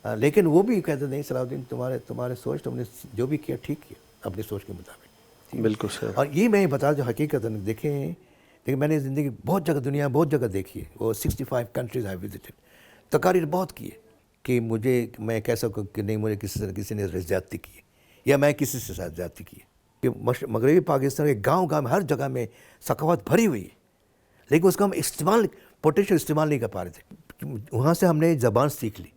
لیکن وہ بھی کہتے نہیں صلاح الدین تمہارے سوچ تم نے جو بھی کیا ٹھیک کیا اپنی سوچ کے مطابق. بالکل سر. اور یہ میں بتا جو حقیقت دیکھیں میں نے زندگی بہت جگہ دنیا بہت جگہ دیکھی ہے. وہ 65 کنٹریز آئی وزٹڈ. تقاریر بہت کی ہے کہ میں کہہ سکوں کہ نہیں مجھے کسی نے زیادتی کی ہے یا میں کسی سے ساتھ زیادتی کی ہے. کہ مغربی پاکستان کے گاؤں میں ہر جگہ میں ثقافت بھری ہوئی ہے لیکن اس کا ہم پوٹینشیل استعمال نہیں کر پا رہے تھے. وہاں سے ہم نے زبان سیکھ لی.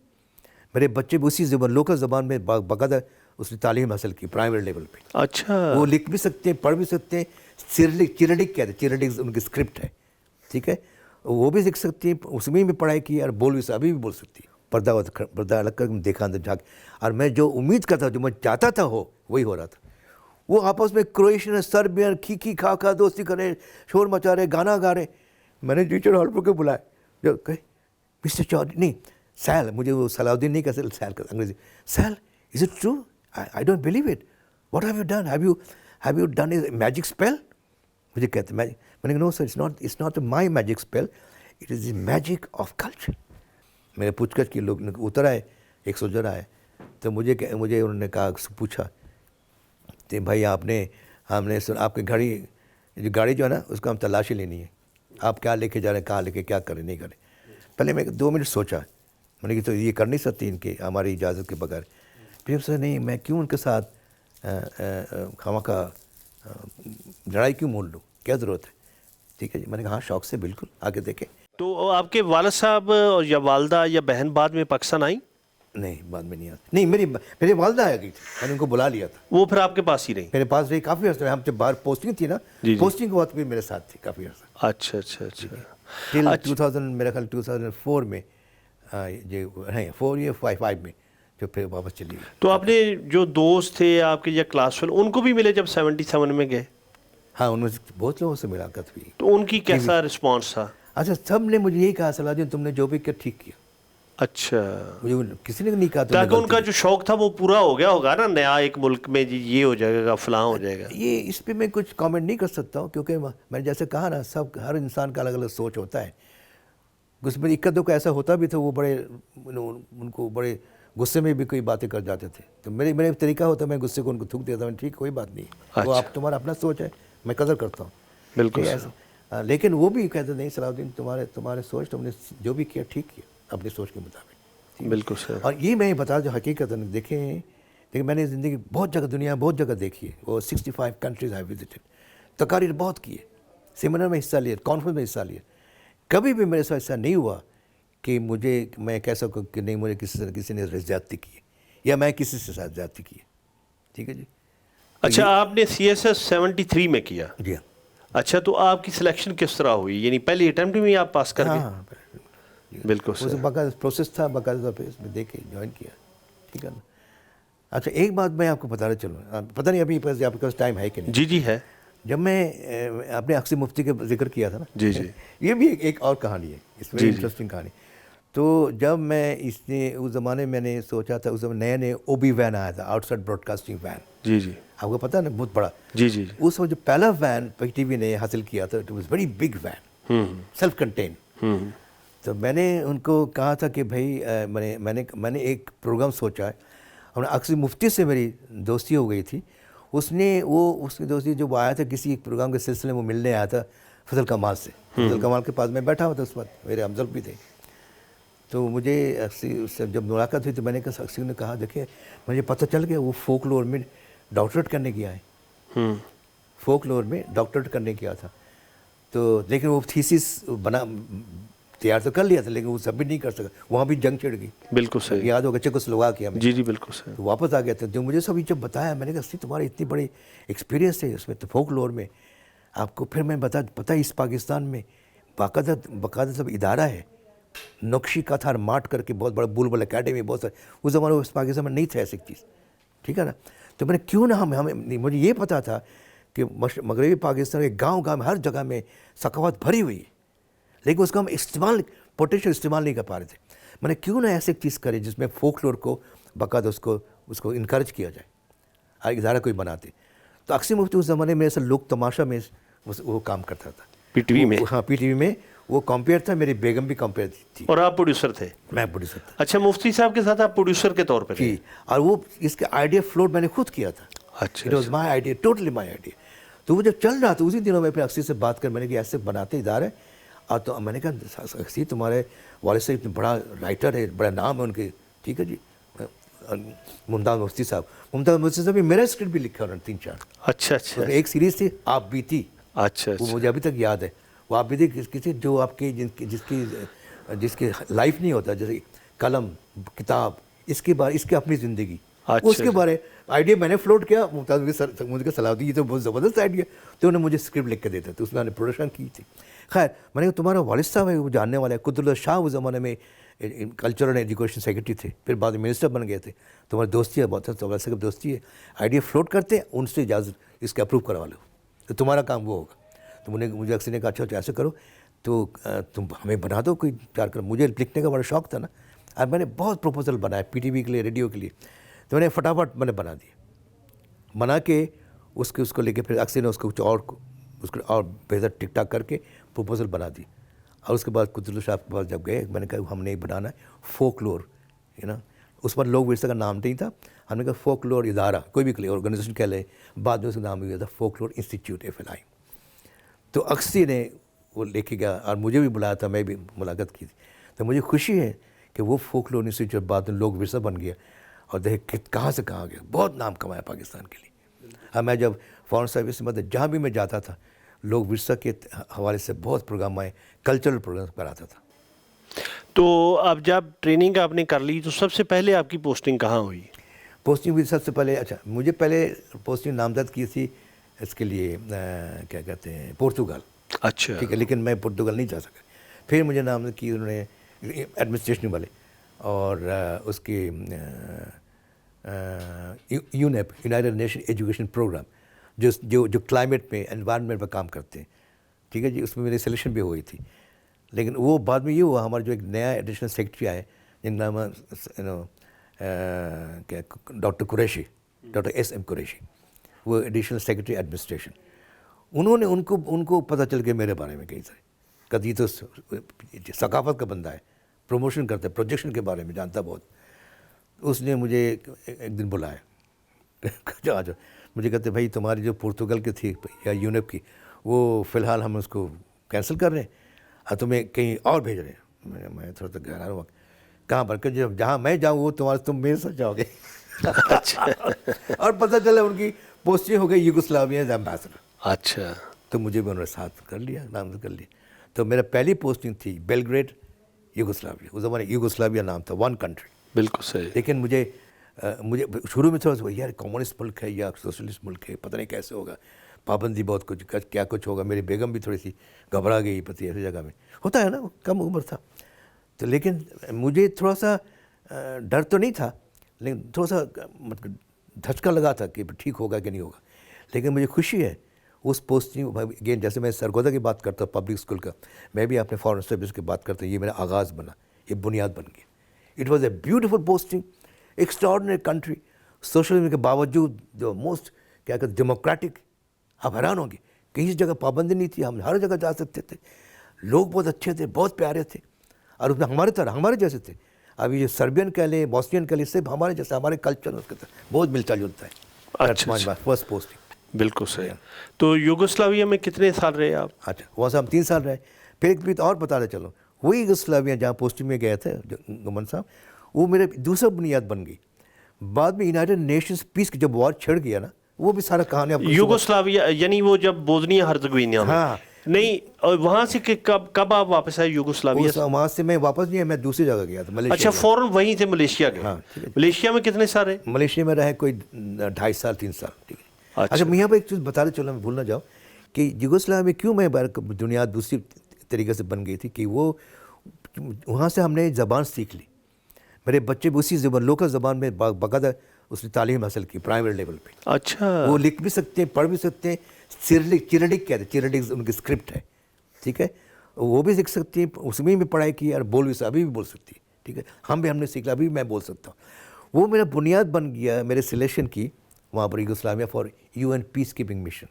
میرے بچے بھی اسی زبان لوکل زبان میں باقاعدہ اس نے تعلیم حاصل کی پرائمری لیول پہ. اچھا. وہ لکھ بھی سکتے ہیں پڑھ بھی سکتے ہیں. چیرڈک کہتے ہیں چیرڈک ان کی اسکرپٹ ہے. ٹھیک ہے وہ بھی لکھ سکتی ہیں اس میں بھی پڑھائی کی اور بول بھی ابھی بھی بول سکتی ہے. پردہ الگ کر دیکھا اندر جا کے. اور میں جو امید کرتا جو میں چاہتا تھا وہی ہو رہا تھا. وہ آپس میں کرویشین سربین کھی کھا دوستی کر رہے شور مچا رہے گانا گا رہے. میں نے ٹیچر ہال پر کے بلایا جو کہ مسٹر چودھری نہیں سیل مجھے وہ صلاح الدین نہیں کہتے سیل کر انگریزی. سیل is it true I don't believe it what have you done have you done a magic spell. مجھے کہتے میں نے کہا no sir it's not my magic spell it is the magic of culture. میرے پوچھ گچھ کے لوگ اتر آئے 100 جن آئے تو مجھے انہوں نے کہا پوچھا کہ بھائی ہم نے آپ کی گاڑی جو ہے نا اس کو ہم تلاشی لینی ہے. آپ کیا لے کے جا رہے ہیں کہاں لے کے کیا کریں نہیں کریں. پہلے میں 2 منٹ سوچا میں نے کہ تو یہ کر نہیں سکتی ان کے ہماری اجازت کے بغیر. پھر سر نہیں میں کیوں ان کے ساتھ خواہ لڑائی کیوں مول لوں کیا ضرورت ہے. ٹھیک ہے جی میں نے کہا ہاں شوق سے بالکل آگے دیکھیں. تو آپ کے والد صاحب یا والدہ یا بہن بعد میں پاکستان آئیں؟ نہیں بعد میں نہیں آتی. نہیں میری والدہ آ گئی تھی میں نے ان کو بلا لیا تھا. وہ پھر آپ کے پاس ہی رہی؟ میرے پاس رہی کافی عرصہ. ہم جب باہر پوسٹنگ تھی نا پوسٹنگ کے وقت بھی میرے ساتھ تھی کافی عرصہ. اچھا اچھا اچھا. ٹل 2000 میرا خیال 2004 میں 4 یا 5 میں جو پھر واپس چلی گئی. تو آپ نے جو دوست تھے آپ کے یا کلاس فیلو ان کو بھی ملے جب 77 میں گئے؟ ہاں ان میں سے بہت لوگوں سے ملاقات ہوئی. تو ان کی کیسا رسپانس تھا؟ اچھا سب نے مجھے یہی کہا صلاح الدین تم نے جو بھی کیا ٹھیک کیا. اچھا. مجھے کسی نے نہیں کہا تاکہ ان کا جو شوق تھا وہ پورا ہو گیا ہوگا نا نیا ایک ملک میں جی یہ ہو جائے گا فلاں ہو جائے گا. یہ اس پہ میں کچھ کامنٹ نہیں کر سکتا ہوں کیونکہ میں نے جیسے کہا نا ہر انسان کا الگ الگ سوچ ہوتا ہے. اس میں ایک دو کا ایسا ہوتا بھی تھا وہ بڑے ان کو بڑے غصے میں بھی کوئی باتیں کر جاتے تھے. تو میرے طریقہ ہوتا ہے میں غصے کو ان کو تھوک دیتا ہوں ٹھیک کوئی بات نہیں وہ آپ تمہارا اپنا سوچ ہے میں قدر کرتا ہوں. بالکل ایسا لیکن وہ بھی کہتے نہیں صلاح الدین تمہارے سوچ تم نے جو بھی کیا ٹھیک کیا اپنی سوچ کے مطابق. بالکل سر. اور یہ میں بتا جو حقیقت دیکھیں میں نے زندگی بہت جگہ دنیا بہت جگہ دیکھی ہے. وہ 65 کنٹریز آئی وزٹڈ. تقاریر بہت کی ہے سیمینار میں حصہ لیا کانفرنس میں حصہ لیا. کبھی بھی میرے ساتھ ایسا نہیں ہوا کہ میں کہہ سکوں کہ نہیں مجھے کسی نے زیادتی کی ہے یا میں کسی سے ساتھ زیادتی کی ہے. ٹھیک ہے جی. اچھا آپ نے CSS 73 میں کیا؟ جی ہاں. اچھا تو آپ کی سلیکشن کس طرح ہوئی یعنی پہلی اٹیمپٹ میں آپ پاس کر گئے؟ ہاں بالکل سر. باقاعدہ پروسیس تھا باقاعدہ پہ اس میں دیکھے جوائن کیا. ٹھیک ہے نا. اچھا ایک بات میں آپ کو بتانا چلوں پتہ نہیں ابھی آپ کے پاس ٹائم ہے کہ نہیں. جی جی ہے. جب میں اپنے اقصی مفتی کے ذکر کیا تھا نا جی جی یہ بھی ایک اور کہانی ہے اس میں انٹرسٹنگ کہانی. تو جب میں اس زمانے میں نے سوچا تھا اس زمانے نئے OB وین آیا تھا outside broadcasting van. جی جی آپ کو پتہ ہے نا بہت بڑا. جی جی اس وقت جو پہلا وین PTV نے حاصل کیا تھا it was very big when self contain. تو میں نے ان کو کہا تھا کہ بھائی میں نے ایک پروگرام سوچا ہے. اور اقصی مفتی سے میری دوستی ہو گئی تھی. اس کی دوستی جو وہ آیا تھا کسی ایک پروگرام کے سلسلے میں وہ ملنے آیا تھا فضل کمال سے. فضل کمال کے پاس میں بیٹھا ہوا تھا اس وقت میرے ہمدرد بھی تھے. تو مجھے اقصی سے جب ملاقات ہوئی تو میں نے کہا اقصی نے کہا دیکھیں مجھے پتہ چل گیا وہ فوک لور میں ڈاکٹریٹ کرنے گیا ہے. فوک لور میں ڈاکٹریٹ کرنے گیا تھا. تو لیکن وہ تھیسس تیار تو کر لیا تھا لیکن وہ سبمٹ نہیں کر سکا. وہاں بھی جنگ چڑھ گئی. بالکل صحیح یاد ہوگا چیکوسلوواکیا میں. جی جی بالکل صحیح. تو واپس آ گیا تھا. جو مجھے سب جب بتایا میں نے کہا تمہاری اتنی بڑی ایکسپیرینس ہے اس میں تو فوک لور میں آپ کو. پھر میں پتہ اس پاکستان میں باقاعدہ سب ادارہ ہے نقشی کتھار ماٹ کر کے بہت بڑا بلبل اکیڈمی بہت سارے اس زمانے اس پاکستان میں نہیں تھا ایسی چیز. ٹھیک ہے نا. تو میں نے کیوں نہ ہمیں مجھے یہ پتا تھا کہ مغربی پاکستان کے گاؤں میں ہر جگہ میں ثقافت بھری ہوئی ہے لیکن اس کا ہم پوٹینشیل استعمال نہیں کر پا رہے تھے. میں نے کیوں نہ ایسی چیز کرے جس میں فوک لور کو باقاعدہ اس کو انکریج کیا جائے ہر ادارہ کوئی بناتے. تو اقصی مفتی اس زمانے میں ایسا لوک تماشا میں وہ کام کرتا تھا PTV میں. ہاں PTV میں وہ کمپیئر تھا, میری بیگم بھی کمپیئر تھی, اور آپ پروڈیوسر تھے؟ میں پروڈیوسر تھا اچھا, مفتی صاحب کے ساتھ آپ پروڈیوسر کے طور پہ تھے؟ جی. اور وہ اس کا آئیڈیا فلوٹ میں نے خود کیا تھا. اچھا it was my idea, totally my idea. تو وہ جب چل رہا تھا اسی دنوں میں پھر اکثر سے بات کر, میں نے کہا ایسے بناتے ادارہ ہے. اور تو میں نے کہا اکثر تمہارے والد صاحب اتنا بڑا رائٹر ہے, بڑا نام ہے ان کے, ٹھیک ہے جی, ممتاز مفتی صاحب. ممتاز مفتی صاحب میرا اسکرپٹ بھی لکھا انہوں نے 3-4. اچھا اچھا ایک سیریز تھی آپ بیتی, اچھا وہ اچھا مجھے ابھی تک یاد ہے. وہ آپ بیتی کسی جو آپ کی جس کی لائف نہیں ہوتا, جیسے قلم کتاب, اس کے بارے, اس کی اپنی زندگی, اس کے بارے آئیڈیا میں نے فلوٹ کیا. ممتاز مجھے صلاح دی, یہ تو بہت زبردست آئیڈیا. تو انہوں نے مجھے اسکرپٹ لکھ کے دیتا تھا, اس میں نے پروڈکشن کی تھی. خیر میں نے کہا تمہارا والد صاحب ہے, وہ جاننے والا ہے. قدرت شاہ اس زمانے میں کلچر اینڈ ایجوکیشن سیکرٹری تھے, پھر بعد میں منسٹر بن گئے تھے. تمہاری دوستی ہے, بہت والد صاحب دوستی ہے, آئیڈیا فلوٹ کرتے ہیں, ان سے اجازت اس کا اپروو کروا لو, تو تمہارا کام وہ ہوگا. تو مجھے اکثر نے کہا اچھا ایسے کرو, تو تم ہمیں بنا دو کوئی 4 کر. مجھے لکھنے کا بڑا شوق تھا نا, اور میں نے بہت پروپوزل بنایا پی ٹی وی کے لیے, ریڈیو کے لیے. تو میں نے فٹافٹ میں نے بنا دیا, بنا کے اس کو لے کے پھر اکثر نے اس کو کچھ اور بہتر ٹک ٹاک کر کے پروپوزل بنا دی. اور اس کے بعد قدرت صاحب کے پاس جب گئے, میں نے کہا ہم نے بنانا ہے فوک لور, اس پر لوگ ورثہ کا نام نہیں تھا. ہم نے کہا فوک لور ادارہ, کوئی بھی آرگنائزیشن کہہ لیں, بعد میں اس کا نام ہو گیا تھا فوک لور انسٹیٹیوٹ FLI. تو اکثر نے وہ لے کے گیا اور مجھے بھی بلایا تھا, میں بھی ملاقات کی تھی. تو مجھے خوشی ہے کہ وہ فوک لور انسٹیٹیوٹ بعد میں لوگ ورثہ بن گیا, اور دیکھ کہاں سے کہاں گیا, بہت نام کمایا پاکستان کے لیے. اور میں جب فارن سروس سے مطلب جہاں بھی میں جاتا تھا, لوگ ورثہ کے حوالے سے بہت پروگرام آئے, کلچرل پروگرام کراتا تھا. تو اب جب ٹریننگ آپ نے کر لی تو سب سے پہلے آپ کی پوسٹنگ کہاں ہوئی؟ پوسٹنگ بھی سب سے پہلے, اچھا مجھے پہلے پوسٹنگ نامزد کی تھی اس کے لیے کیا کہتے ہیں پورتگال. اچھا ٹھیک ہے, لیکن میں پورتگال نہیں جا سکا. پھر مجھے نامزد کی انہوں نے ایڈمنسٹریشن والے, اور اس کے یونیپ, یونائٹڈ نیشن ایجوکیشن پروگرام, جو کلائمیٹ میں انوائرمنٹ پہ کام کرتے ہیں. ٹھیک ہے جی, اس میں میری سلیکشن بھی ہوئی تھی. لیکن وہ بعد میں یہ ہوا, ہمارا جو ایک نیا ایڈیشنل سیکرٹری آئے جن کا نام کیا doctor Qureshi, doctor SM Qureshi, وہ ایڈیشنل سیکرٹری ایڈمنسٹریشن. انہوں نے ان کو پتہ چل گیا میرے بارے میں کہیں سے, کبھی تو ثقافت کا بندہ ہے, پروموشن کرتا ہے, پروجیکشن کے بارے میں جانتا بہت. اس نے مجھے ایک دن بلایا, جا مجھے کہتے بھائی تمہاری جو پورتگال کی تھی یا یونیپ کی, وہ فی الحال ہم اس کو کینسل کر رہے ہیں اور تمہیں کہیں اور بھیج رہے ہیں. میں تھوڑا سا گھر ہوا, کہاں پر کہ جہاں میں جاؤں وہ تم میرے ساتھ جاؤ گے. اور پتہ چلا ان کی پوسٹنگ ہو گئی یوگوسلاویا ایمبیسڈر. اچھا, تو مجھے بھی انہوں نے ساتھ کر لیا, نامزد کر لیا. تو میرا پہلی پوسٹنگ تھی بیلگریڈ, یوگوسلاویا. اس زمانے یوگوسلاویا نام تھا, 1 کنٹری. بالکل صحیح. لیکن مجھے شروع میں تھوڑا سا یار کمیونسٹ ملک ہے یا سوشلسٹ ملک ہے, پتہ نہیں کیسے ہوگا, پابندی بہت کچھ, کیا کچھ ہوگا. میری بیگم بھی تھوڑی سی گھبرا گئی, پتہ ایسی جگہ میں ہوتا ہے نا, کم عمر تھا. تو لیکن مجھے تھوڑا سا ڈر تو نہیں تھا, لیکن تھوڑا سا مطلب دھچکا لگا تھا کہ ٹھیک ہوگا کہ نہیں ہوگا. لیکن مجھے خوشی ہے اس پوسٹنگ, اگین جیسے میں سرگودا کی بات کرتا ہوں پبلک اسکول کا, میں بھی اپنے فارن سروس کی بات کرتا ہوں. یہ میرا آغاز بنا, یہ بنیاد بن گئی. It was a beautiful posting, extraordinary country, socialism کے باوجود جو موسٹ کیا کہتے ڈیموکریٹک. آپ حیران ہوں گے, کہیں جگہ پابندی نہیں تھی, ہم ہر جگہ جا سکتے تھے. لوگ بہت اچھے تھے, بہت پیارے تھے, اور اس میں ہمارے طرح ہمارے جیسے تھے. ابھی یہ سربین کہہ لیں, بوسنین کہہ لیں, سب ہمارے جیسے, ہمارے کلچر اس کے بہت ملتا جلتا ہے. اچھا, فرسٹ پوسٹنگ. بالکل صحیح. تو یوگوسلاویا میں کتنے سال رہے آپ؟ اچھا, وہاں سے ہم 3 سال رہے. پھر ایک بھی اور بتا رہے چلو, وہی یوگوسلاویا جہاں پوسٹنگ میں گئے تھے گمن صاحب, وہ میرے دوسرا بنیاد بن گئی. بعد میں یونائٹڈ نیشنز پیس کی جب وار چھڑ گیا نا, وہ بھی سارا کہانی یوگوسلاویا یعنی وہ جب بوسنیا ہرزگوینیا میں. ہاں نہیں, اور وہاں سے کب آپ واپس آئے یوگوسلاویا سے؟ وہاں سے میں واپس نہیں ہے, میں دوسری جگہ گیا تھا, ملیشیا. اچھا, فوراً وہیں سے ملیشیا گئے. ہاں, ملیشیا میں کتنے سال رہے؟ ملیشیا میں رہے کوئی 2.5 سال 3 سال. ٹھیک ہے. اچھا, میں یہاں پہ ایک چیز بتا رہے چلو, میں بھول نہ جاؤں کہ یوگوسلاویا میں کیوں میں دنیا دوسری طریقے سے بن گئی تھی, کہ وہ وہاں سے ہم نے زبان سیکھ لی. میرے بچے بھی اسی زبان, لوکل زبان میں باقاعدہ اس نے تعلیم حاصل کی پرائمری لیول پہ. اچھا, وہ لکھ بھی سکتے ہیں, پڑھ بھی سکتے ہیں. چیرنڈک کہتے ہیں, چیرنڈک ان کی اسکرپٹ ہے. ٹھیک ہے, وہ بھی سیکھ سکتی ہیں, اس میں بھی پڑھائی کی, اور بول بھی ابھی بھی بول سکتی ہے. ٹھیک ہے, ہم نے سیکھ لیا, ابھی بھی میں بول سکتا ہوں. وہ میرا بنیاد بن گیا میرے سلیکشن کی وہاں پر Yugoslavia for UN peace keeping mission.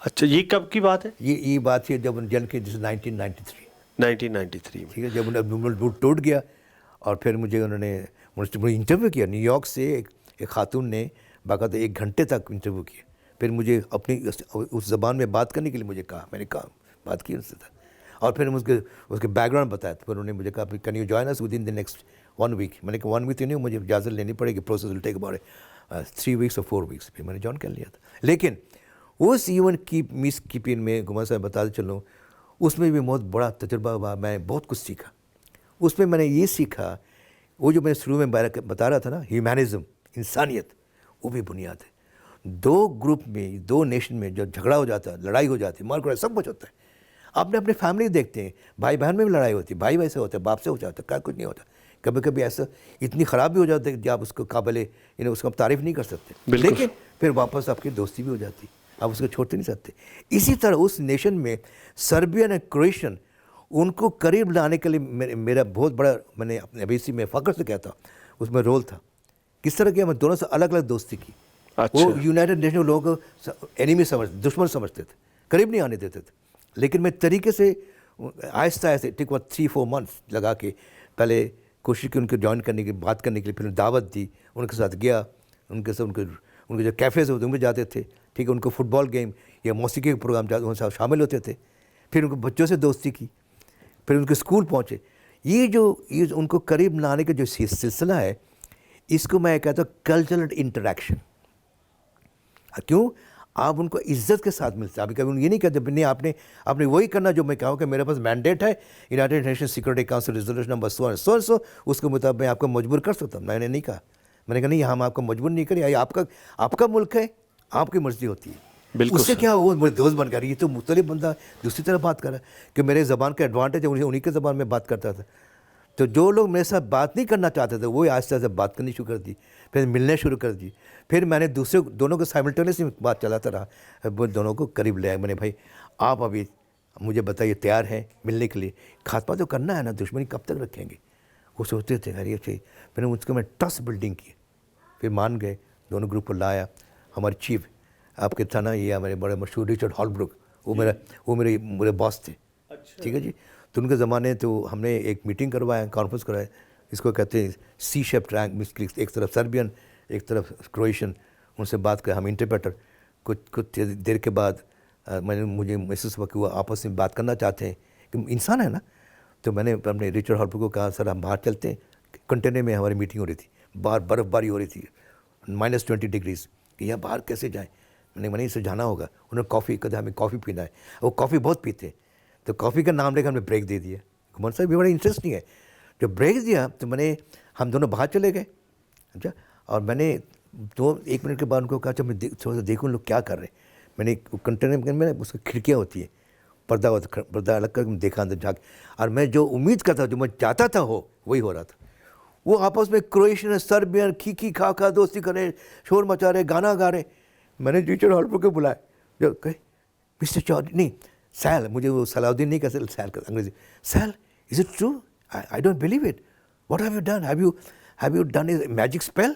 اچھا, یہ کب کی بات ہے؟ یہ بات ہے جب جن کے جیسے 1993. 1993 میں. ٹھیک ہے. جب انہیں ٹوٹ گیا اور پھر مجھے انہوں نے انٹرویو کیا نیو یارک سے. ایک خاتون نے باقاعدہ 1 گھنٹے تک انٹرویو کیا. پھر مجھے اپنی اس زبان میں بات کرنے کے لیے مجھے کہا. میں نے کہا بات کی ان سے تھا اور پھر اس کے بیک گراؤنڈ بتایا. پھر انہوں نے مجھے کہا can you join us within the next 1 week. میں نے کہا 1 ویک تو نہیں, مجھے اجازت لینی پڑے گی. پروسیس ول ٹیک اباؤٹ 3 ویکس اور 4 ویکس. پھر میں نے جوائن کر لیا تھا. لیکن اس ایونٹ کی میس کیپنگ میں گمان صاحب بتاتے چلوں اس میں بھی بہت بڑا تجربہ ہوا. میں بہت کچھ سیکھا اس میں. میں نے یہ سیکھا وہ جو میں نے شروع میں بتا رہا تھا نا, ہیومینزم, انسانیت, وہ بھی بنیاد ہے. 2 گروپ میں 2 نیشن میں جب جھگڑا ہو جاتا ہے, لڑائی ہو جاتی ہے, مار کڑائی, سب کچھ ہوتا ہے. آپ نے اپنے فیملی دیکھتے ہیں, بھائی بہن میں بھی لڑائی ہوتی ہے, بھائی ویسے ہوتا ہے, باپ سے ہو جاتا ہے, کیا کچھ نہیں ہوتا. کبھی کبھی ایسا اتنی خراب بھی ہو جاتا ہے کہ آپ اس کو قابل اس کو آپ تعریف نہیں کر سکتے. لیکن پھر واپس آپ کی دوستی بھی ہو جاتی, آپ اس کو چھوڑتے نہیں سکتے. اسی طرح اس نیشن میں سربین اور کرویشین, ان کو قریب لانے کے لیے میرا بہت بڑا, میں نے اپنے ابھی میں فخر سے کہتا ہوں, اس میں رول تھا. کس طرح کیا, میں دونوں سے الگ الگ دوستی کی. وہ یونائٹڈ نیشن لوگوں کو اینیمی دشمن سمجھتے تھے, قریب نہیں آنے دیتے تھے. لیکن میں طریقے سے آہستہ آہستہ ٹک 3-4 منتھس لگا کے پہلے کوشش کی ان کو جوائن کرنے کی, بات کرنے کے لیے. پھر دعوت دی, ان کے ساتھ گیا, ان کے ساتھ ان کے جو کیفیز ہوتے ہیں ان میں جاتے تھے. ٹھیک ہے, ان کو فٹ بال گیم یا موسیقی کے پروگرام جاتے ان سے شامل ہوتے تھے. پھر ان کو بچوں سے دوستی کی, پھر ان کے اسکول پہنچے. یہ ان کو قریب لانے کا جو سلسلہ ہے, اس کو میں کہتا ہوں کلچرل انٹریکشن. کیوں آپ ان کو عزت کے ساتھ ملتے ہیں. ابھی کبھی یہ نہیں کہتے نہیں آپ نے وہی کرنا جو میں کہوں کہ میرے پاس مینڈیٹ ہے United nation security council resolution number 100 اس کے مطابق میں آپ کو مجبور کر سکتا ہوں. میں نے نہیں کہا, میں نے کہا نہیں, ہم آپ کو مجبور نہیں کریں, آپ کا ملک ہے, آپ کی مرضی ہوتی ہے. بالکل اس سے کیا وہ میرے دوست بن کر, یہ تو مختلف بندہ دوسری طرح بات کر رہا ہے کہ میرے زبان کا ایڈوانٹیج ہے, انہیں کے زبان میں بات کرتا تھا. تو جو لوگ میرے ساتھ بات نہیں کرنا چاہتے تھے وہ آہستہ آہستہ بات کرنی شروع کر دی, پھر ملنے شروع کر دی. پھر میں نے دونوں کو سائملٹینیسلی بات چلاتا رہا, وہ دونوں کو قریب لے آیا. میں نے بھائی آپ ابھی مجھے بتائیے تیار ہیں ملنے کے لیے, خاتمہ تو کرنا ہے نا, دشمنی کب تک رکھیں گے. وہ سوچتے تھے خیریت سے. پھر اس کو میں ٹرسٹ بلڈنگ کی, پھر مان گئے, دونوں گروپ کو لایا. ہمارے چیف آپ کے تھا نا, یہ ہمارے بڑے مشہور رچرڈ ہالبروک, وہ میرے باس تھے. ٹھیک ہے جی. تو ان کے زمانے تو ہم نے ایک میٹنگ کروایا, کانفرنس کرایا, اس کو کہتے ہیں سی شیپ ٹرائنگل, ایک طرف سربین ایک طرف کرویشین. ان سے بات کرے, ہم انٹرپریٹر. کچھ دیر کے بعد مجھے محسوس ہوا کہ وہ آپس میں بات کرنا چاہتے ہیں کہ انسان ہے نا. تو میں نے اپنے رچرڈ ہالبروک کو کہا سر ہم باہر چلتے ہیں. کنٹینر میں ہماری میٹنگ ہو رہی تھی, باہر برف باری ہو رہی تھی, -20 ڈگریز, کہ یہاں باہر کیسے جائیں. میں نے اسے جانا ہوگا. انہوں نے کافی کہا ہمیں کافی پینا ہے. وہ کافی بہت پیتے ہیں, تو کافی کا نام لے کے ہم نے بریک دے دیا. گمان صاحب بھی بڑا انٹرسٹنگ ہے. جب بریک دیا تو ہم دونوں باہر چلے گئے. اچھا, اور میں نے 1 منٹ کے بعد ان کو کہا میں تھوڑا سا دیکھوں لوگ کیا کر رہے ہیں. میں نے کنٹینر میں اس کی کھڑکیاں ہوتی ہیں, پردہ الگ کر کے دیکھا اندر جھانک, اور میں جو امید کرتا جو میں چاہتا تھا وہی ہو رہا تھا. وہ آپس میں کرویشین سربین کھی کھا دوستی کر رہے, شور مچا رہے, گانا گا رہے. میں نے ٹیچر ہالبروک کو بلایا, جو کہے مسٹر چودھری, نہیں سیل, مجھے وہ صلاح الدین نہیں کہتے, سیل کا انگریزی, سیل is it true, I don't believe it, what have you done, have you done a magic spell.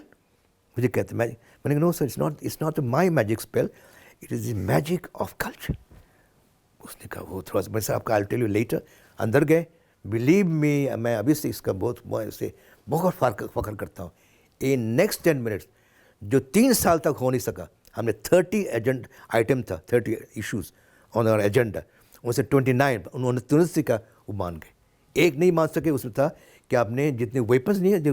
مجھے کہتے میں نے کہا no sir, it's not my magic spell, it is the magic of culture. اس نے کہا وہ تھوڑا سا, میں سے آپ کا آئی ٹیل یو لیٹر. اندر گئے, بلیو می, میں ابھی سے اس کا بہت فخر کرتا ہوں. نیکسٹ 10 منٹس جو 3 سال تک ہو نہیں سکا, ہم نے 30 آئٹم تھا, 30 ایشوز آن آور ایجنڈا, ان سے 29 انہوں نے ترنت سے کہا, وہ مان گئے. ایک نہیں مان سکے, اس میں تھا کہ آپ نے جتنے ویپنز نہیں ہیں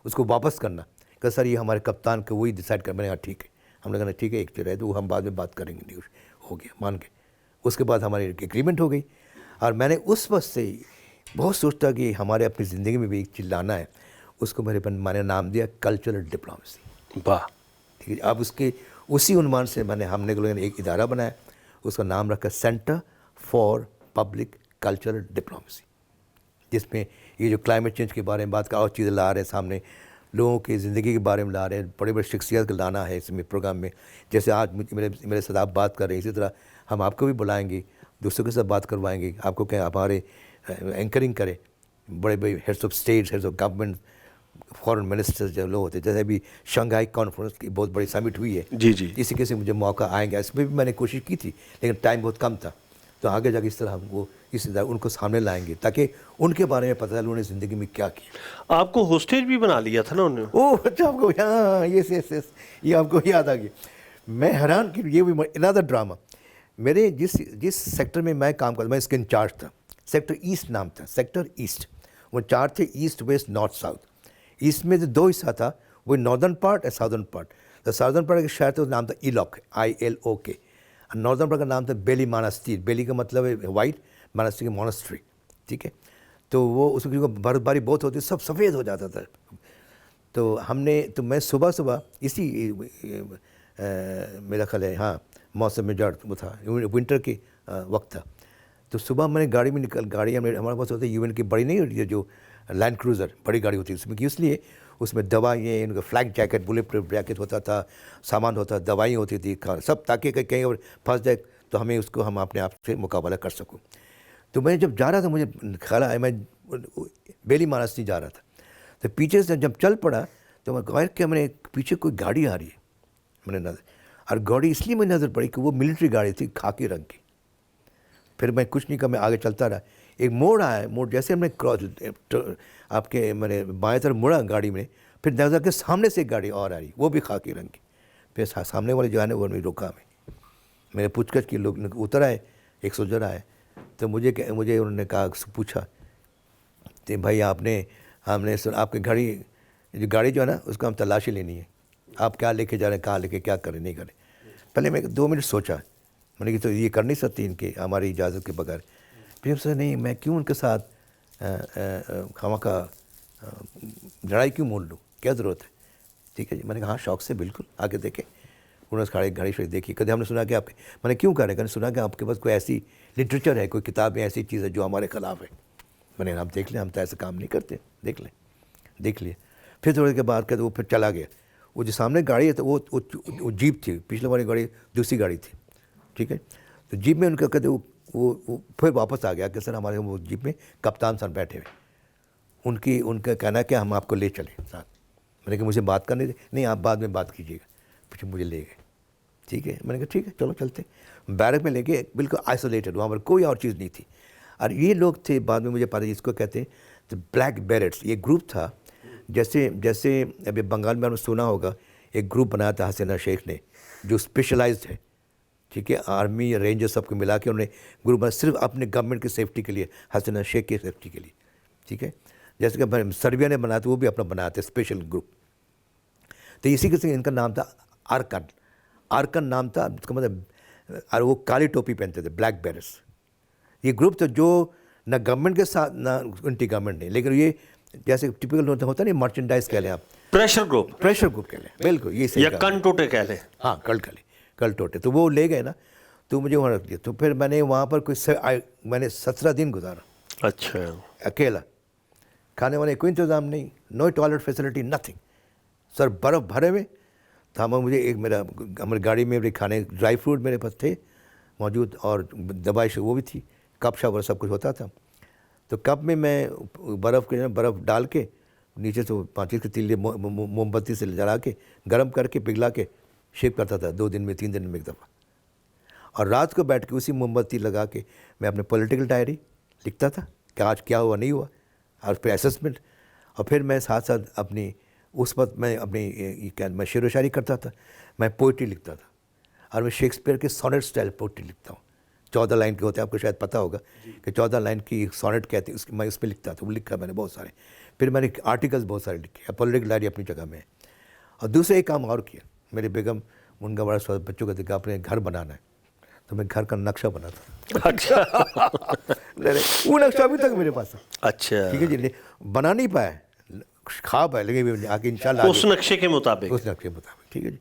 اس کو واپس کرنا. کہ سر یہ ہمارے کپتان کو وہی ڈیسائڈ کر. میں نے کہا ٹھیک ہے, ہم نے کہا ٹھیک ہے, ایک چیز ہے تو وہ ہم بعد میں بات کریں گے. ہو گیا, مان گئے. اس کے بعد ہماری ایگریمنٹ ہو گئی. اور میں نے اس وقت سے بہت سوچتا کہ ہمارے اپنی زندگی میں بھی ایک چیز لانا ہے. اس کو میں نے نام دیا کلچرل ڈپلومیسی. واہ, ٹھیک ہے. اب اسی عنوان سے ہم نے ایک ادارہ بنایا, اس کا نام رکھا centre for public cultural diplomacy, جس میں یہ جو کلائمیٹ چینج کے بارے میں بات کا اور چیزیں لا رہے ہیں سامنے, لوگوں کی زندگی کے بارے میں لا رہے ہیں, بڑے بڑے شخصیات کو لانا ہے اس میں پروگرام میں. جیسے آج میرے ساتھ آپ بات کر رہے ہیں, اسی طرح ہم آپ کو بھی بلائیں گے, دوسروں کے ساتھ بات کروائیں گے, آپ کو کہیں ہمارے اینکرنگ کریں. بڑے بڑے heads of state, heads of government, foreign ministers جو لوگ ہوتے ہیں, جیسے ابھی شنگھائی کانفرنس کی بہت بڑی سمٹ ہوئی ہے. جی جی, اسی کے سے مجھے موقع آئیں گے. اس میں بھی میں نے کوشش کی تھی لیکن ٹائم بہت کم تھا. تو آگے جا کے اس طرح ہم وہ اس طرح ان کو سامنے لائیں گے تاکہ ان کے بارے میں پتہ چلے انہوں نے زندگی میں کیا کیا. آپ کو ہوسٹیج بھی بنا لیا تھا نا انہوں نے؟ اوہ اچھا آپ کو ہاں یس یہ آپ کو یاد آ گیا. میں حیران کہ یہ بھی انادر ڈرامہ. میرے جس سیکٹر میں میں کام کرتا میں اس کے انچارج تھا. سیکٹر ایسٹ نام تھا, سیکٹر ایسٹ. وہ چار تھے, east west north south. East میں جو 2 حصہ تھا, وہ ناردرن پارٹ اور ساؤدرن پارٹ. ساؤدرن پارٹ کا شہر تھا, اس نام تھا ایلوک, ILOK. اور ناردرن پارٹ کا نام تھا بیلی مانسٹیر. بیلی کا مطلب ہے وائٹ, مانسٹیر کا مونسٹری. ٹھیک ہے, تو وہ اس میں برف باری بہت ہوتی, سب سفید ہو جاتا تھا. تو تو میں صبح اسی میرا خیال ہے ہاں موسم میں جڑ وہ تھا, ونٹر کے وقت تھا. تو صبح میں نے گاڑی میں گاڑی ہمارے پاس ہوتی ہے UN کی بڑی نہیں ہوتی ہے جو لینڈ کروزر, بڑی گاڑی ہوتی ہے اس میں, کہ اس لیے اس میں دوائیں, ان کا flag jacket, bulletproof jacket ہوتا تھا, سامان ہوتا تھا, دوائیں ہوتی تھی, سب, تاکہ کہیں اور پھنس جائے تو ہمیں اس کو ہم اپنے آپ سے مقابلہ کر سکوں. تو میں جب جا رہا تھا مجھے خیال آیا میں بیلی مانسٹری جا رہا تھا. تو پیچھے سے جب چل پڑا تو میں غیر کہ میں نے پیچھے کوئی گاڑی آ رہی ہے, میں نے نظر, اور گاڑی اس لیے مجھے نظر پڑی کہ وہ ملٹری گاڑی تھی, خاکی رنگ کی. پھر میں کچھ نہیں کہا, میں آگے چلتا رہا. ایک موڑ آیا, موڑ جیسے ہم نے آپ کے میں نے بائیں طرف مڑا گاڑی میں, پھر نظر کے سامنے سے ایک گاڑی اور آ رہی, وہ بھی خاکی رنگ کی. پھر سامنے والے جو ہے نا وہ نہیں روکا. میں نے پوچھ گچھ کی, لوگ اتر آئے, ایک سولجر آئے. تو مجھے انہوں نے کہا, پوچھا کہ بھائی ہم نے آپ کی گاڑی جو ہے نا اس کو ہم تلاشی لینی ہے, آپ کیا لے کے جا رہے ہیں, کہاں لے کے, کیا کریں نہیں کریں. پہلے میں 2 منٹ سوچا, میں نے کہ تو یہ کر نہیں سکتی ان کے ہماری اجازت کے بغیر. پھر سے نہیں, میں کیوں ان کے ساتھ خواہ لڑائی کیوں مول لوں, کیا ضرورت ہے. ٹھیک ہے جی, میں نے کہا ہاں شوق سے, بالکل آ کے دیکھیں. انہوں نے گاڑی شوڑی دیکھی. کبھی ہم نے سنا کہ آپ کے, میں نے کیوں کہہ رہے ہیں, سنا کہ آپ کے پاس کوئی ایسی لٹریچر ہے, کوئی کتاب ہے, ایسی چیز ہے جو ہمارے خلاف ہے. میں نے آپ دیکھ لیں, ہم تو ایسا کام نہیں کرتے, دیکھ لیے. پھر تھوڑے کے بعد وہ پھر چلا گیا. وہ جو سامنے گاڑی ہے تو وہ جیپ تھی, پچھلے والی گاڑی دوسری گاڑی تھی. ٹھیک ہے, تو جیپ میں ان کا کہتے وہ پھر واپس آ گیا کہ سر ہمارے وہ جیپ میں کپتان صاحب بیٹھے ہوئے, ان کا کہنا ہے کہ ہم آپ کو لے چلیں ساتھ. میں نے کہا مجھے بات کرنے دیں, نہیں آپ بعد میں بات کیجیے گا. پھر مجھے لے گئے. ٹھیک ہے, میں نے کہا ٹھیک ہے چلو چلتے. بیرک میں لے کے, بالکل آئسولیٹڈ, وہاں پر کوئی اور چیز نہیں تھی. اور یہ لوگ تھے, بعد میں مجھے پتا جس کو کہتے ہیں تو بلیک بیرٹس. یہ گروپ تھا جیسے ابھی بنگال میں ہم نے سنا ہوگا, ایک گروپ بنایا تھا حسینہ شیخ نے جو اسپیشلائزڈ ہے. ٹھیک ہے, آرمی رینجر سب کو ملا کے انہوں نے گروپ بنا صرف اپنے گورنمنٹ کی سیفٹی کے لیے, حسینہ شیخ کی سیفٹی کے لیے. ٹھیک ہے, جیسے کہ سربیا نے بنایا تھا, وہ بھی اپنا بنایا تھا اسپیشل گروپ. تو اسی قسم ان کا نام تھا آرکن نام تھا اس کا مطلب, اور وہ کالی ٹوپی پہنتے تھے, بلیک بیرٹس. یہ گروپ تھا جو نہ گورنمنٹ کے ساتھ نہ انٹی گورنمنٹ نہیں, لیکن یہ جیسے ٹپیکل ہوتا نہیں, مرچنڈائز کہہ لیں آپ, پریشر گروپ کہہ لیں, بالکل یہ صحیح, یا کن ٹوٹے کہہ لیں. ہاں کل ٹوٹے. تو وہ لے گئے نا, تو مجھے وہاں رکھ دیا. تو پھر میں نے وہاں پر میں نے 17 دن گزارا. اچھا, اکیلا, کھانے وانے کوئی انتظام نہیں, نو ٹوائلٹ فیسلٹی, نتھنگ. سر برف بھرے ہوئے تھا. مجھے ایک ہماری گاڑی میں کھانے ڈرائی فروٹ میرے پاس تھے موجود, اور دوائی وہ بھی تھی, کپ شاپ اور سب کچھ ہوتا تھا. تو کپ میں برف ڈال کے نیچے سے 5 کے تیلے موم بتی سے جلا کے گرم کر کے پگھلا کے شیپ کرتا تھا 2 دن میں 3 دن میں ایک دفعہ. اور رات کو بیٹھ کے اسی موم بتی لگا کے میں اپنے پولیٹیکل ڈائری لکھتا تھا کہ آج کیا ہوا نہیں ہوا, اور پھر اسسمنٹ. اور پھر میں ساتھ اپنی اس وقت میں میں شعر و شاعری کرتا تھا, میں پوئٹری لکھتا تھا. اور میں شیکسپیئر کے سونٹ سٹائل پوئٹری لکھتا ہوں. 14 لائن کے ہوتے ہیں, آپ کو شاید پتہ ہوگا کہ 14 لائن کی سونٹ کہتے ہیں, میں اس پہ لکھتا تھا. وہ لکھا میں نے بہت سارے. پھر میں نے آرٹیکلس بہت سارے لکھے, پولیٹیکل ڈائری اپنی جگہ میں. اور دوسرے ایک کام اور کیا, میرے بیگم ان کا بڑا بچوں کا دیکھا اپنے گھر بنانا ہے, تو میں گھر کا نقشہ بناتا. اچھا, وہ نقشہ ابھی تک میرے پاس ہے. اچھا, ٹھیک ہے جی, بنا نہیں پایا, خواب ہے, لیکن آگے انشاءاللہ اس نقشے کے مطابق. ٹھیک ہے جی.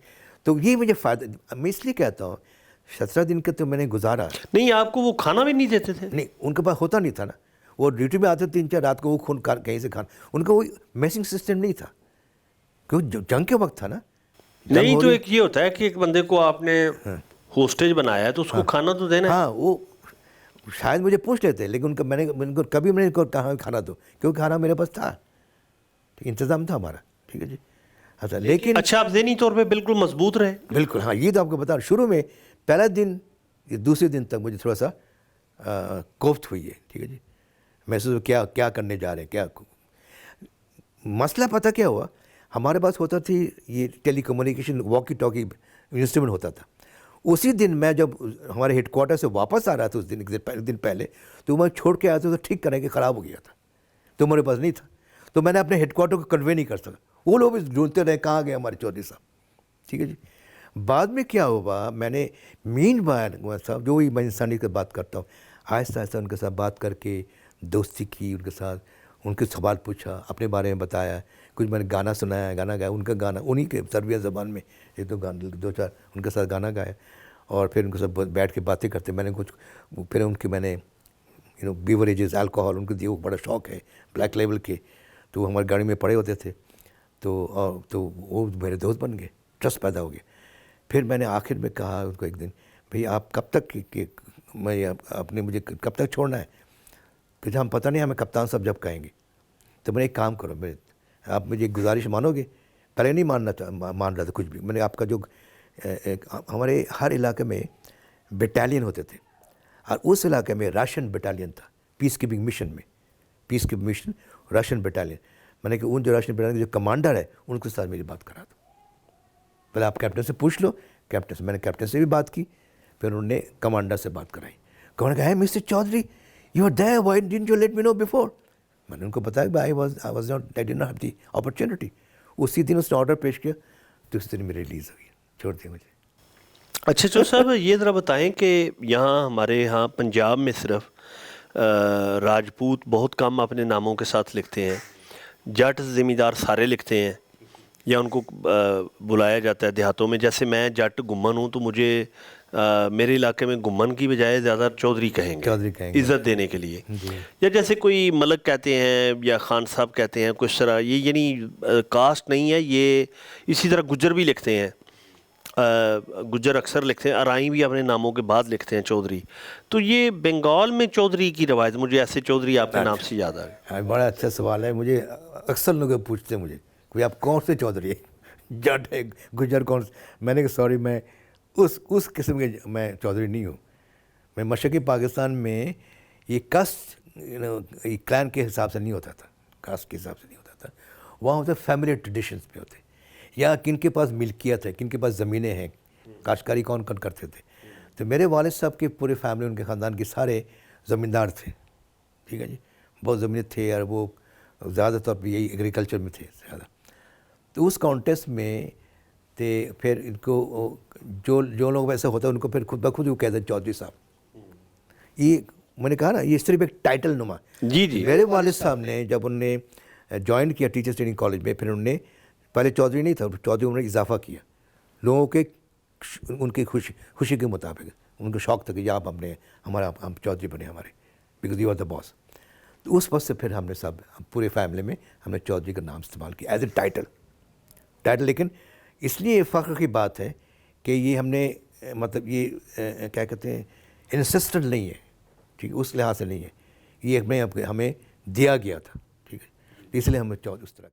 تو یہ مجھے فائدہ, میں اس لیے کہتا ہوں 17 دن کا تو میں نے گزارا. نہیں, آپ کو وہ کھانا بھی نہیں دیتے تھے؟ نہیں, ان کے پاس ہوتا نہیں تھا نا, وہ ڈیوٹی میں آتے 3-4 رات کو, وہ خون کہیں سے کھانا, ان کا وہ میسنگ سسٹم نہیں تھا, کیونکہ جنگ کے وقت تھا نا. نہیں, تو ایک یہ ہوتا ہے کہ ایک بندے کو آپ نے ہوسٹیج بنایا ہے تو اس کو کھانا تو دینا ہے. ہاں, وہ شاید مجھے پوچھ لیتے, لیکن ان کا میں نے کبھی میں نے کہا کھانا دو, کیونکہ کھانا میرے پاس تھا, انتظام تھا ہمارا. ٹھیک ہے جی. اچھا, لیکن اچھا, آپ ذہنی طور پہ بالکل مضبوط رہے؟ بالکل, ہاں. یہ تو آپ کو بتا رہا, شروع میں پہلا دن, دوسرے دن تک مجھے تھوڑا سا کوفت ہوئی ہے. ٹھیک ہے جی, محسوس کیا کرنے جا رہے ہیں, کیا مسئلہ پتہ کیا ہوا, ہمارے پاس ہوتا تھی یہ ٹیلی کمیونیکیشن واکی ٹاکی انسٹرومنٹ ہوتا تھا. اسی دن میں جب ہمارے ہیڈ کوارٹر سے واپس آ رہا تھا, اس دن ایک دن پہلے, تو میں چھوڑ کے آیا تھا, تو ٹھیک کرنے کے خراب ہو گیا تھا, تو ہمارے پاس نہیں تھا, تو میں نے اپنے ہیڈ کوارٹر کو کنوے نہیں کر سکا. وہ لوگ بھی ڈھونڈتے رہے کہاں گئے ہمارے چودھری صاحب. ٹھیک ہے جی. بعد میں کیا ہوا, میں نے مین صاحب جو میں انسانی کی بات کرتا ہوں, آہستہ آہستہ ان کے ساتھ بات کر کے دوستی کی, ان کے ساتھ ان کے سوال پوچھا, اپنے بارے میں بتایا, کچھ میں نے گانا سنایا, گانا گایا, ان کا گانا انہی کے سربیا زبان میں ایک دو چار ان کے ساتھ گانا گایا, اور پھر ان کے ساتھ بیٹھ کے باتیں کرتے. میں نے کچھ پھر ان کی میں نے بیوریجز الکوہول ان کو دیے, وہ بڑا شوق ہے بلیک لیبل کے, تو وہ ہماری گاڑی میں پڑے ہوتے تھے, تو وہ میرے دوست بن گئے, ٹرسٹ پیدا ہو گیا. پھر میں نے آخر میں کہا ان کو ایک دن, بھئی آپ کب تک میں آپ نے مجھے کب تک چھوڑنا ہے؟ کہ ہم پتہ نہیں, ہمیں کپتان صاحب جب کہیں گے. تو میں نے ایک کام کرو, آپ مجھے ایک گزارش مانو گے؟ پہلے نہیں مان رہا تھا کچھ بھی. میں نے آپ کا جو ہمارے ہر علاقے میں بٹالین ہوتے تھے, اور اس علاقے میں راشن بٹالین تھا, پیس کیپنگ مشن راشن بٹالین. میں نے کہ ان جو راشن بٹالین کے جو کمانڈر ہے ان کے ساتھ میری بات کرا دو. پہلے آپ کیپٹن سے پوچھ لو. کیپٹن سے میں نے کیپٹن سے بھی بات کی, پھر انہوں نے کمانڈر سے بات کرائی. کہا ہے mister Chaudhry you are there, why didn't you let me know before. میں نے ان کو بتایا کہ I did not have the opportunity. اسی دن اس نے آرڈر پیش کیا, تو اس دن میری ریلیز ہوئی, چھوڑ دیا مجھے. اچھا چودھری صاحب, یہ ذرا بتائیں کہ یہاں ہمارے یہاں پنجاب میں صرف راجپوت بہت کم اپنے ناموں کے ساتھ لکھتے ہیں, جٹ زمیندار سارے لکھتے ہیں, یا ان کو بلایا جاتا ہے دیہاتوں میں. جیسے میں جٹ گمن ہوں, تو مجھے میرے علاقے میں گمن کی بجائے زیادہ چودھری کہیں گے عزت دینے کے لیے. یا جیسے کوئی ملک کہتے ہیں یا خان صاحب کہتے ہیں, کچھ طرح یہ یعنی کاسٹ نہیں ہے یہ. اسی طرح گجر بھی لکھتے ہیں, گجر اکثر لکھتے ہیں, ارائیں بھی اپنے ناموں کے بعد لکھتے ہیں چودھری. تو یہ بنگال میں چودھری کی روایت, مجھے ایسے چودھری آپ کے نام سے یاد آ گئے. بڑا اچھا سوال ہے. مجھے اکثر لوگ پوچھتے ہیں مجھے, کوئی آپ کون سے چودھری ہے, جٹ ہے, گجر کون سے. میں نے کہا سوری, میں اس قسم کے میں چودھری نہیں ہوں. میں مشرقی پاکستان میں یہ کاسٹ کلان کے حساب سے نہیں ہوتا تھا, کاسٹ کے حساب سے نہیں ہوتا تھا. وہاں ہوتا فیملی ٹریڈیشنز پہ ہوتے, یا کن کے پاس ملکیت ہے, کن کے پاس زمینیں ہیں, کاشتکاری کون کرتے تھے. تو میرے والد صاحب کی پورے فیملی, ان کے خاندان کے سارے زمیندار تھے. ٹھیک ہے جی, بہت زمینیں تھے, اور وہ زیادہ طور پہ یہی ایگریکلچر میں تھے زیادہ. تو اس کانٹیسٹ میں تھے. پھر ان کو جو لوگ ویسے ہوتا ہے ان کو پھر خود بخود وہ کہتے ہیں چودھری صاحب. یہ میں نے کہا نا, یہ صرف ایک ٹائٹل نما. جی میرے والد صاحب نے جب انہوں نے جوائن کیا ٹیچرس ٹریننگ کالج میں, پھر انہوں نے پہلے چودھری نہیں تھا, چودھری انہوں نے اضافہ کیا لوگوں کے ان کی خوشی کے مطابق. ان کو شوق تھا کہ آپ ہم چودھری بنے ہمارے, بیکاز یو آر دا باس. تو اس وقت سے پھر ہم نے سب پورے فیملی میں ہم نے چودھری کا نام استعمال کیا ایز اے ٹائٹل. لیکن اس لیے فخر کی بات ہے کہ یہ ہم نے مطلب یہ کیا کہتے ہیں انسسٹنٹ نہیں ہے, ٹھیک ہے, اس لحاظ سے نہیں ہے, یہ ہمیں دیا گیا تھا. ٹھیک ہے, اس لیے ہمیں اس طرح